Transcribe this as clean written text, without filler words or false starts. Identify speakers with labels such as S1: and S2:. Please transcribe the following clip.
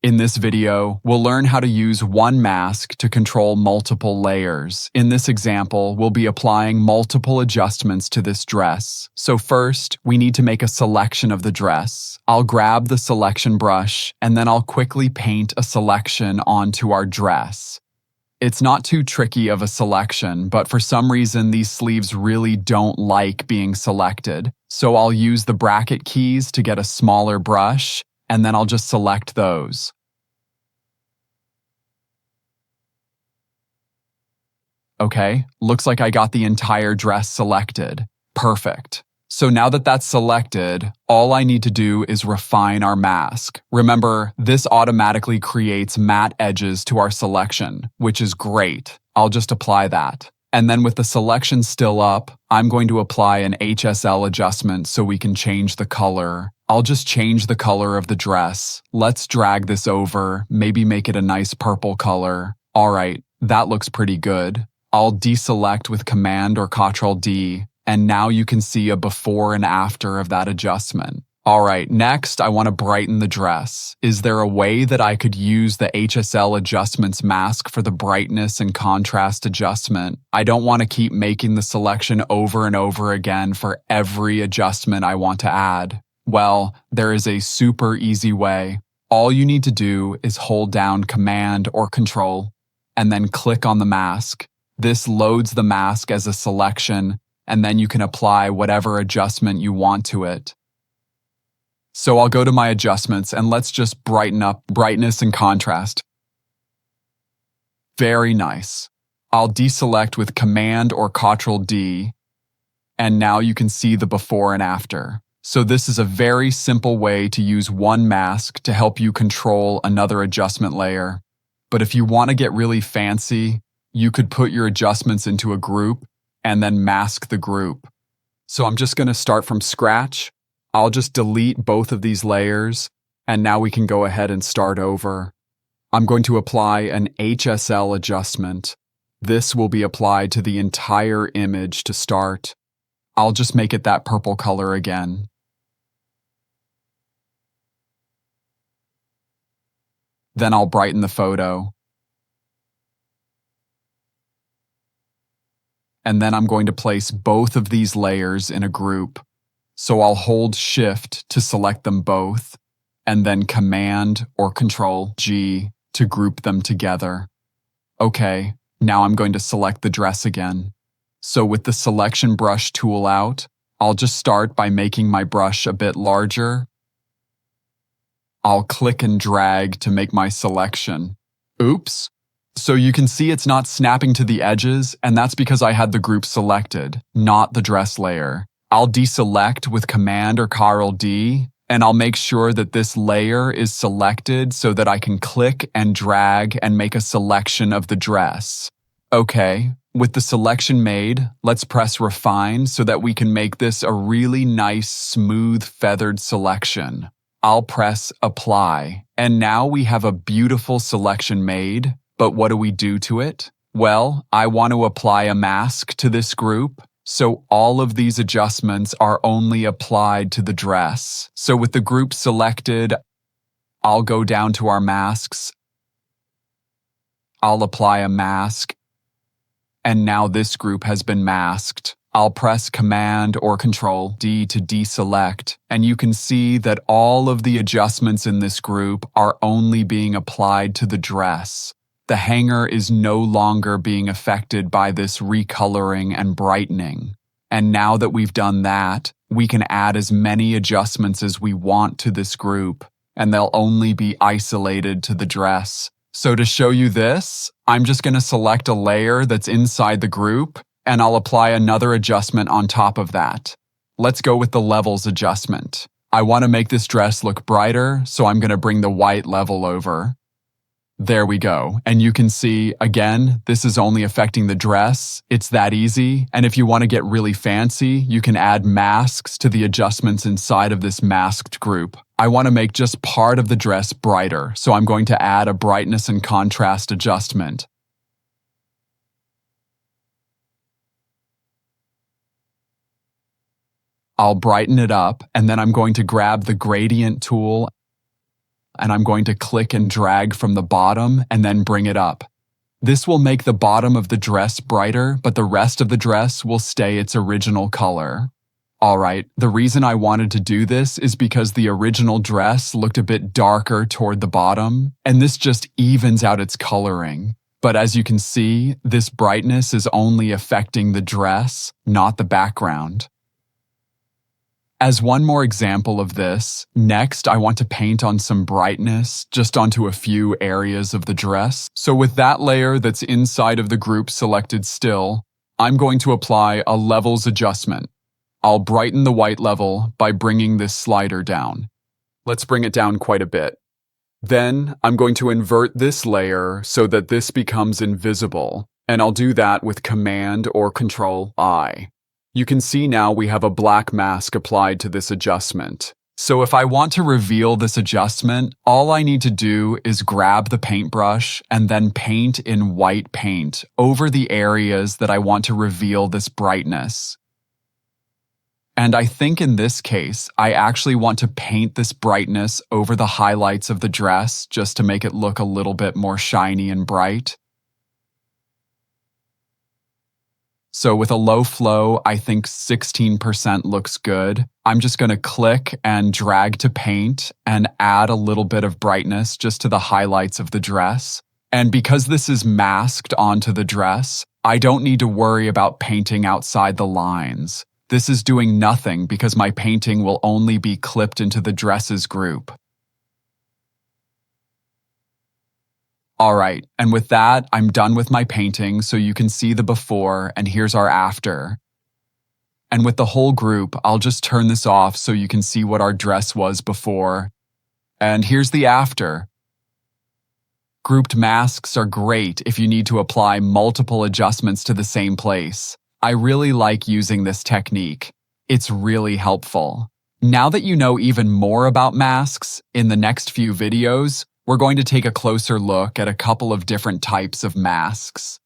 S1: In this video, we'll learn how to use one mask to control multiple layers. In this example, we'll be applying multiple adjustments to this dress. So first, we need to make a selection of the dress. I'll grab the selection brush, and then I'll quickly paint a selection onto our dress. It's not too tricky of a selection, but for some reason these sleeves really don't like being selected. So I'll use the bracket keys to get a smaller brush, and then I'll just select those. Okay, looks like I got the entire dress selected. Perfect. So now that that's selected, all I need to do is refine our mask. Remember, this automatically creates matte edges to our selection, which is great. I'll just apply that. And then with the selection still up, I'm going to apply an HSL adjustment so we can change the color. I'll just change the color of the dress. Let's drag this over, maybe make it a nice purple color. All right, that looks pretty good. I'll deselect with Command or Ctrl D, and now you can see a before and after of that adjustment. All right, next I want to brighten the dress. Is there a way that I could use the HSL adjustments mask for the brightness and contrast adjustment? I don't want to keep making the selection over and over again for every adjustment I want to add. Well, there is a super easy way. All you need to do is hold down Command or Control, and then click on the mask. This loads the mask as a selection, and then you can apply whatever adjustment you want to it. So I'll go to my adjustments and let's just brighten up brightness and contrast. Very nice. I'll deselect with Command or Ctrl D, and now you can see the before and after. So this is a very simple way to use one mask to help you control another adjustment layer. But if you want to get really fancy, you could put your adjustments into a group and then mask the group. So I'm just going to start from scratch. I'll just delete both of these layers, and now we can go ahead and start over. I'm going to apply an HSL adjustment. This will be applied to the entire image to start. I'll just make it that purple color again. Then I'll brighten the photo. And then I'm going to place both of these layers in a group. So I'll hold Shift to select them both, and then Command or Ctrl G to group them together. Okay, now I'm going to select the dress again. So with the selection brush tool out, I'll just start by making my brush a bit larger. I'll click and drag to make my selection. Oops. So you can see it's not snapping to the edges, and that's because I had the group selected, not the dress layer. I'll deselect with Command or Ctrl D, and I'll make sure that this layer is selected so that I can click and drag and make a selection of the dress. Okay, with the selection made, let's press Refine so that we can make this a really nice, smooth, feathered selection. I'll press Apply, and now we have a beautiful selection made. But what do we do to it? Well, I want to apply a mask to this group, so all of these adjustments are only applied to the dress. So with the group selected, I'll go down to our masks. I'll apply a mask, and now this group has been masked. I'll press Command or Ctrl D to deselect, and you can see that all of the adjustments in this group are only being applied to the dress. The hanger is no longer being affected by this recoloring and brightening. And now that we've done that, we can add as many adjustments as we want to this group, and they'll only be isolated to the dress. So to show you this, I'm just going to select a layer that's inside the group, and I'll apply another adjustment on top of that. Let's go with the levels adjustment. I want to make this dress look brighter, so I'm going to bring the white level over. There we go. And you can see, again, this is only affecting the dress. It's that easy. And if you want to get really fancy, you can add masks to the adjustments inside of this masked group. I want to make just part of the dress brighter, so I'm going to add a brightness and contrast adjustment. I'll brighten it up, and then I'm going to grab the gradient tool and I'm going to click and drag from the bottom and then bring it up. This will make the bottom of the dress brighter, but the rest of the dress will stay its original color. Alright, the reason I wanted to do this is because the original dress looked a bit darker toward the bottom, and this just evens out its coloring. But as you can see, this brightness is only affecting the dress, not the background. As one more example of this, next I want to paint on some brightness just onto a few areas of the dress. So with that layer that's inside of the group selected still, I'm going to apply a levels adjustment. I'll brighten the white level by bringing this slider down. Let's bring it down quite a bit. Then I'm going to invert this layer so that this becomes invisible, and I'll do that with Command or Control-I. You can see now we have a black mask applied to this adjustment. So if I want to reveal this adjustment, all I need to do is grab the paintbrush and then paint in white paint over the areas that I want to reveal this brightness. And I think in this case, I actually want to paint this brightness over the highlights of the dress just to make it look a little bit more shiny and bright. So with a low flow, I think 16% looks good. I'm just going to click and drag to paint and add a little bit of brightness just to the highlights of the dress. And because this is masked onto the dress, I don't need to worry about painting outside the lines. This is doing nothing because my painting will only be clipped into the dresses group. Alright, and with that, I'm done with my painting so you can see the before and here's our after. And with the whole group, I'll just turn this off so you can see what our dress was before. And here's the after. Grouped masks are great if you need to apply multiple adjustments to the same place. I really like using this technique. It's really helpful. Now that you know even more about masks, in the next few videos, we're going to take a closer look at a couple of different types of masks.